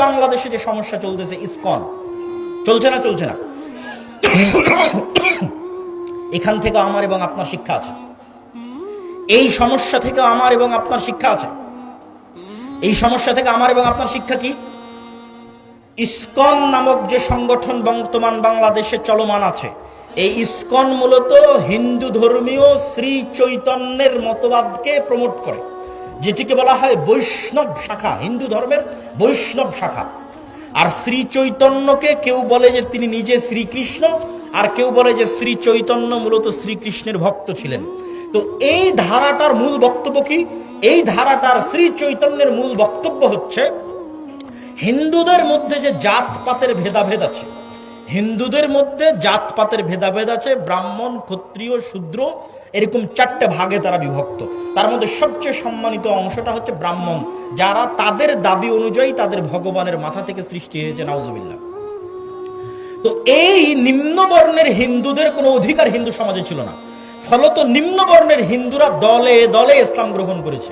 বাংলাদেশে যে সমস্যা চলতেছে, ইসকন চলছে না এখান থেকে আমার এবং আপনার শিক্ষা আছে। এই সমস্যা থেকে আমার এবং আপনার শিক্ষা আছে। এই সমস্যা থেকে আমার এবং আপনার শিক্ষা কি? ইসকন নামক যে সংগঠন বর্তমান বাংলাদেশে চলমান আছে, এই ইসকন মূলত হিন্দু ধর্মীয় শ্রী চৈতন্যের মতবাদকে প্রমোট করে, যেটিকে বলা হয় বৈষ্ণব শাখা, হিন্দু ধর্মের বৈষ্ণব শাখা। আর শ্রী চৈতন্যকে কেউ বলে যে তিনি নিজে শ্রীকৃষ্ণ, আর কেউ বলে যে শ্রী চৈতন্য মূলত শ্রীকৃষ্ণের ভক্ত ছিলেন। তো এই ধারাটার মূল বক্তব্য কি? এই ধারাটার শ্রী চৈতন্যের মূল বক্তব্য হচ্ছে হিন্দুদের মধ্যে যে জাতপাতের ভেদাভেদ আছে, হিন্দুদের মধ্যে জাতপাতের ভেদাভেদ আছে, ব্রাহ্মণ, ক্ষত্রিয়, শূদ্র, এরকম 4টে ভাগে তারা বিভক্ত। তার মধ্যে সবচেয়ে সম্মানিত অংশটা হচ্ছে ব্রাহ্মণ, যারা তাদের দাবি অনুযায়ী তাদের ভগবানের মাথা থেকে সৃষ্টি হয়েছে, নাউজুবিল্লাহ। তো এই নিম্নবর্ণের হিন্দুদের কোনো অধিকার হিন্দু সমাজে ছিল না। ফলত নিম্নবর্ণের হিন্দুরা দলে দলে ইসলাম গ্রহণ করেছে,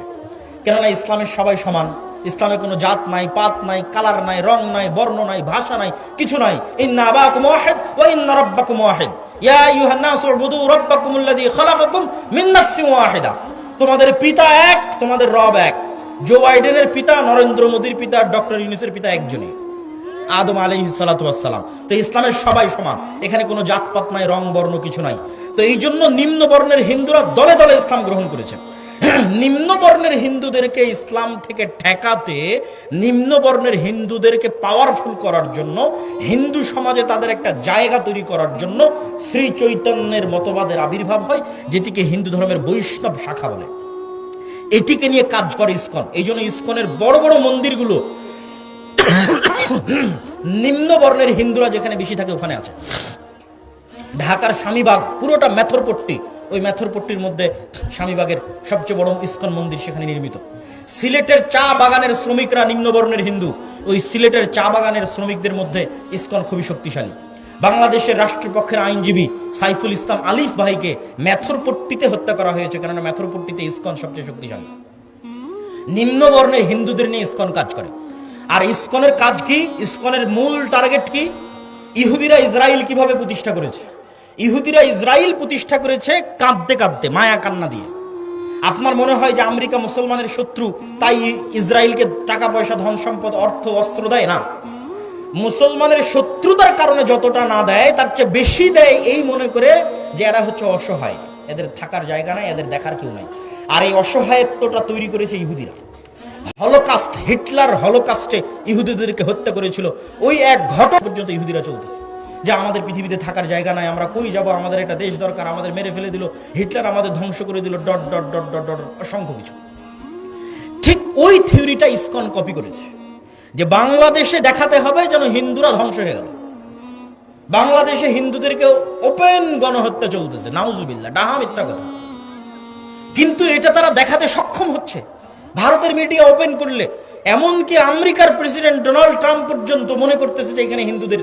কেননা ইসলামের সবাই সমান। ইসলামে কোনো জাত নাই, পাত নাই, কালার নাই, রং নাই, বর্ণ নাই, ভাষা নাই, কিছু নাই। ইন্না আবাকুম ওয়াহিদ ওয়া ইন্না রাব্বাকুম ওয়াহিদ ইয়া আইয়ুহান নাসু উবুদু রাব্বাকুমুল্লাযী খালাকাকুম মিন নাফসিন ওয়াহিদা। তোমাদের পিতা এক, তোমাদের রব এক। জো বাইডেনের পিতা, নরেন্দ্র মোদীর পিতা, ডক্টর ইউনূসের পিতা একজনই, আদম আলাইহিস সালাতু ওয়াস সালাম। তো ইসলামের সবাই সমান, এখানে কোনো জাতপাত নাই, রং বর্ণ কিছু নাই। তো এই জন্য নিম্ন বর্ণের হিন্দুরা দলে দলে ইসলাম গ্রহণ করেছে। নিম্ন বর্ণের হিন্দুদেরকে ইসলাম থেকে ঠেকাতে, নিম্ন বর্ণের হিন্দুদেরকে পাওয়ারফুল করার জন্য, হিন্দু সমাজে তাদের একটা জায়গা তৈরি করার জন্য শ্রী চৈতন্যের মতবাদের আবির্ভাব হয়, যেটিকে হিন্দু ধর্মের বৈষ্ণব শাখা বলে। এটিকে নিয়ে কাজ করে ইসকন। এই জন্য ইসকনের বড় বড় মন্দিরগুলো নিম্ন বর্ণের হিন্দুরা যেখানে বেশি থাকে ওখানে আছে। ঢাকার স্বামীবাগ পুরোটা মেথরপট্টি, ওই মেথরপট্টির মধ্যে স্বামীবাগের সবচেয়ে বড় ইসকন মন্দির সেখানে নির্মিত। সিলেটের চা বাগানের শ্রমিকরা নিম্নবর্ণের হিন্দু, ওই সিলেটের চা বাগানের শ্রমিকদের মধ্যে ইসকন খুবই শক্তিশালী। বাংলাদেশের রাষ্ট্রপক্ষের আইনজীবী সাইফুল ইসলাম আলিফ ভাইকে মেথরপট্টিতে হত্যা করা হয়েছে, কেননা মেথরপট্টিতে ইসকন সবচেয়ে শক্তিশালী। নিম্নবর্ণের হিন্দুদের নিয়ে ইসকন কাজ করে। আর ইসকনের কাজ কি? ইসকনের মূল টার্গেট কি? ইহুদিরা ইসরায়েল কিভাবে প্রতিষ্ঠা করেছে? ইহুদিরা ইসরায়েল প্রতিষ্ঠা করেছে কাঁদতে কাঁদতে, মায়া কান্না দিয়ে। আপনার মনে হয় যে আমেরিকা মুসলমানের শত্রু, তাই ইসরায়েলকে টাকা পয়সা, ধন সম্পদ, অর্থ, অস্ত্র দেয় না। মুসলমানের শত্রুতার কারণে যতটা না দেয়, তার চেয়ে বেশি দেয় এই মনে করে যে এরা হচ্ছে অসহায়, এদের থাকার জায়গা নাই, এদের দেখার কেউ নাই। আর এই অসহায়ত্বটা তৈরি করেছে ইহুদিরা। হলোকাস্ট, হিটলার হলোকাস্টে ইহুদিদেরকে হত্যা করেছিল। ওই এক ঘটনা পর্যন্ত ইহুদিরা চলতেছে যে আমাদের পৃথিবীতে থাকার জায়গা নাই, আমরা কই যাব, আমাদের একটা দেশ দরকার, আমাদের মেরে ফেলে দিল, হিটলার আমাদের ধ্বংস করে দিল, dot dot dot dot dot, অসংখ্য কিছু। ঠিক ওই থিওরিটা ইসকন কপি করেছে, যে বাংলাদেশে দেখাতে হবে যেন হিন্দুরা ধ্বংস হয়ে গেল। বাংলাদেশে হিন্দুদেরকে ওপেন গণহত্যা চলতেছে, নাউজুবিল্লাহ, ডাহা মিথ্যা কথা। কিন্তু এটা তারা দেখাতে সক্ষম হচ্ছে। ভারতের মিডিয়া ওপেন করলে, এমনকি আমেরিকার প্রেসিডেন্ট ডোনাল্ড ট্রাম্প পর্যন্ত মনে করতেছে যে এখানে হিন্দুদের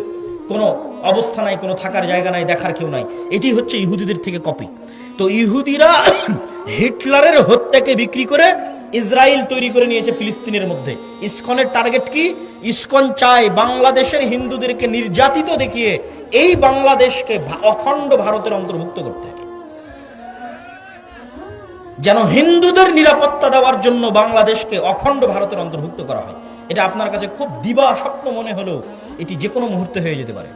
কোনো অবস্থা নাই, কোনো থাকার জায়গা নাই, দেখার কেউ নাই। এটি হচ্ছে ইহুদিদের থেকে কপি। তো ইহুদিরা হিটলারের হত্যাকে বিক্রি করে ইসরায়েল তৈরি করে নিয়েছে ফিলিস্তিনের মধ্যে। ইসকনের টার্গেট কি? ইসকন চায় বাংলাদেশের হিন্দুদেরকে নির্যাতিত দেখিয়ে এই বাংলাদেশকে অখণ্ড ভারতের অন্তর্ভুক্ত করতে, যেন হিন্দুদের নিরাপত্তা দেওয়ার জন্য বাংলাদেশকে অখণ্ড ভারতের অন্তর্ভুক্ত করা হয়। এটা আপনার কাছে খুব দিবা স্বপ্ন মনে হলেও এটি যে কোনো মুহূর্তে হয়ে যেতে পারে।